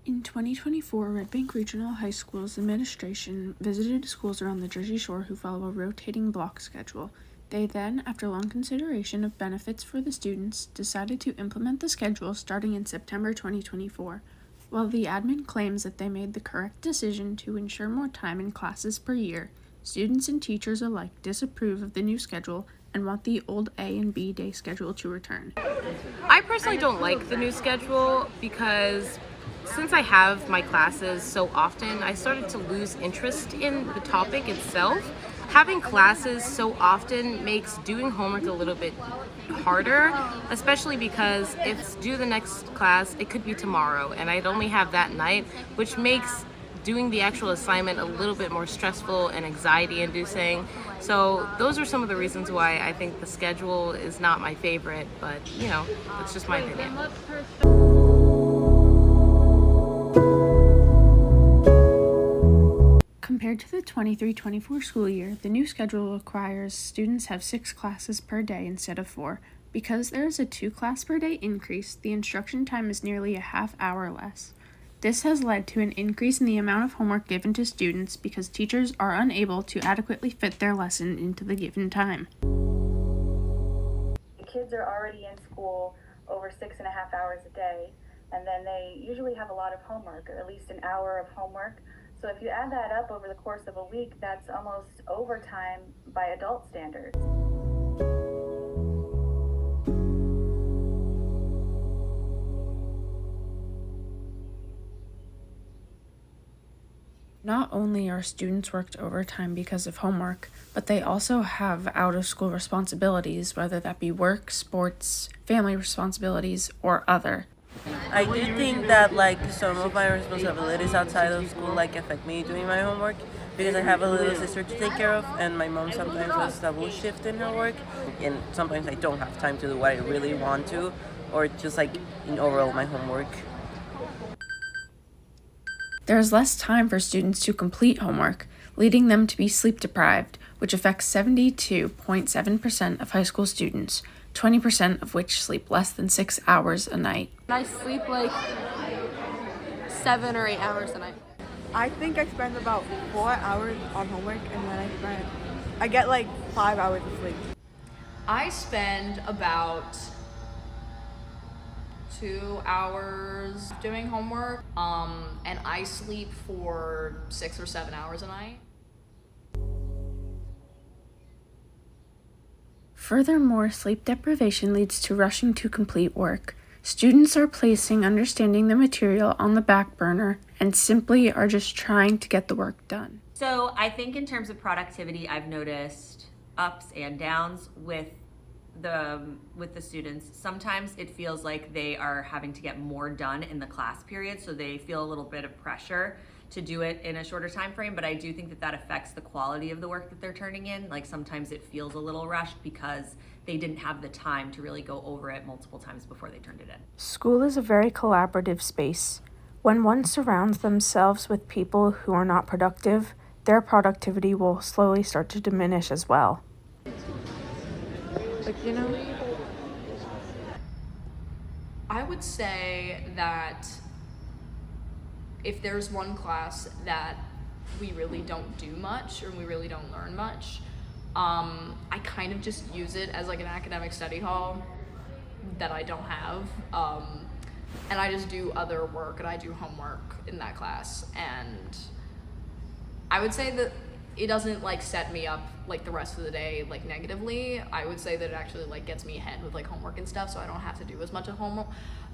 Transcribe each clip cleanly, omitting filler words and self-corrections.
In 2024, Red Bank Regional High School's administration visited schools around the Jersey Shore who follow a rotating block schedule. They then, after long consideration of benefits for the students, decided to implement the schedule starting in September 2024. While the admin claims that they made the correct decision to ensure more time in classes per year, students and teachers alike disapprove of the new schedule and want the old A and B day schedule to return. I personally don't like the new schedule because since I have my classes so often, I started to lose interest in the topic itself. Having classes so often makes doing homework a little bit harder, especially because if it's due the next class, it could be tomorrow, and I'd only have that night, which makes doing the actual assignment a little bit more stressful and anxiety inducing. So those are some of the reasons why I think the schedule is not my favorite, but that's just my opinion. Compared to the 23-24 school year, the new schedule requires students have 6 classes per day instead of 4. Because there is a 2-class per day increase, the instruction time is nearly a half hour less. This has led to an increase in the amount of homework given to students because teachers are unable to adequately fit their lesson into the given time. Kids are already in school over 6.5 hours a day, and then they usually have a lot of homework, or at least an hour of homework. So if you add that up over the course of a week, that's almost overtime by adult standards. Not only are students worked overtime because of homework, but they also have out-of-school responsibilities, whether that be work, sports, family responsibilities, or other. I do think that some of my responsibilities outside of school affect me doing my homework because I have a little sister to take care of, and my mom sometimes does double shift in her work, and sometimes I don't have time to do what I really want to, or just in overall my homework. There is less time for students to complete homework, leading them to be sleep deprived, which affects 72.7% of high school students, 20% of which sleep less than 6 hours a night. I sleep 7 or 8 hours a night. I think I spend about 4 hours on homework, and then I get 5 hours of sleep. I spend about 2 hours doing homework, and I sleep for 6 or 7 hours a night. Furthermore, sleep deprivation leads to rushing to complete work. Students are placing understanding the material on the back burner and simply are just trying to get the work done. So I think in terms of productivity, I've noticed ups and downs with the students. Sometimes it feels like they are having to get more done in the class period, so they feel a little bit of pressure to do it in a shorter time frame, but I do think that affects the quality of the work that they're turning in. Sometimes it feels a little rushed because they didn't have the time to really go over it multiple times before they turned it in. School is a very collaborative space. When one surrounds themselves with people who are not productive, their productivity will slowly start to diminish as well. I would say that if there's one class that we really don't do much or we really don't learn much, I kind of just use it as an academic study hall that I don't have, and I just do other work and I do homework in that class, and I would say that it doesn't set me up the rest of the day negatively. I would say that it actually gets me ahead with homework and stuff, so I don't have to do as much of homework,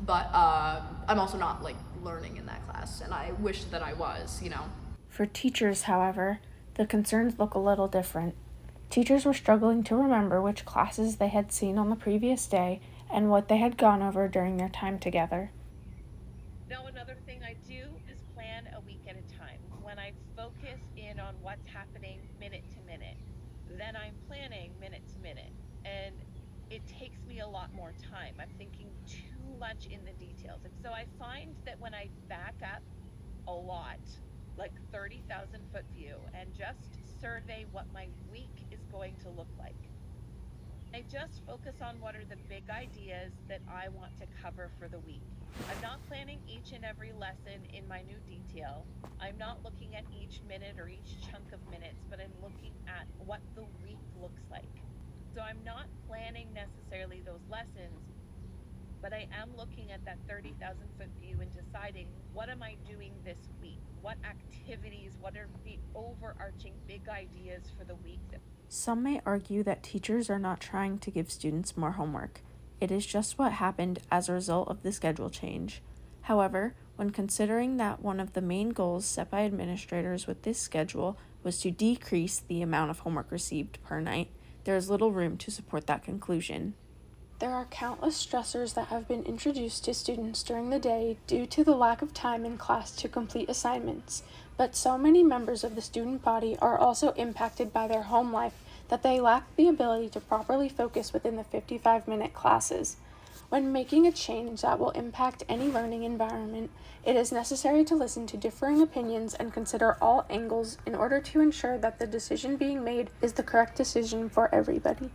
but I'm also not learning in that class, and I wish that I was. For teachers, however, the concerns look a little different. Teachers were struggling to remember which classes they had seen on the previous day and what they had gone over during their time together. Now, another thing I do is plan a week at a time. When I focus in on what's happening minute to minute, then I'm planning minute to minute, and it takes me a lot more time. I'm thinking too much in the details, and so I find that when I back up a lot, 30,000 foot view, and just survey what my week is going to look like, I just focus on what are the big ideas that I want to cover for the week. I'm not planning each and every lesson in minute detail. I'm not looking at each minute or each chunk of minutes, but I'm looking at what the week looks like. So I'm not planning necessarily those lessons, but I am looking at that 30,000 foot view and deciding what am I doing this week? What activities, what are the overarching big ideas for the week? Some may argue that teachers are not trying to give students more homework. It is just what happened as a result of the schedule change. However, when considering that one of the main goals set by administrators with this schedule was to decrease the amount of homework received per night, there is little room to support that conclusion. There are countless stressors that have been introduced to students during the day due to the lack of time in class to complete assignments, but so many members of the student body are also impacted by their home life that they lack the ability to properly focus within the 55-minute classes. When making a change that will impact any learning environment, it is necessary to listen to differing opinions and consider all angles in order to ensure that the decision being made is the correct decision for everybody.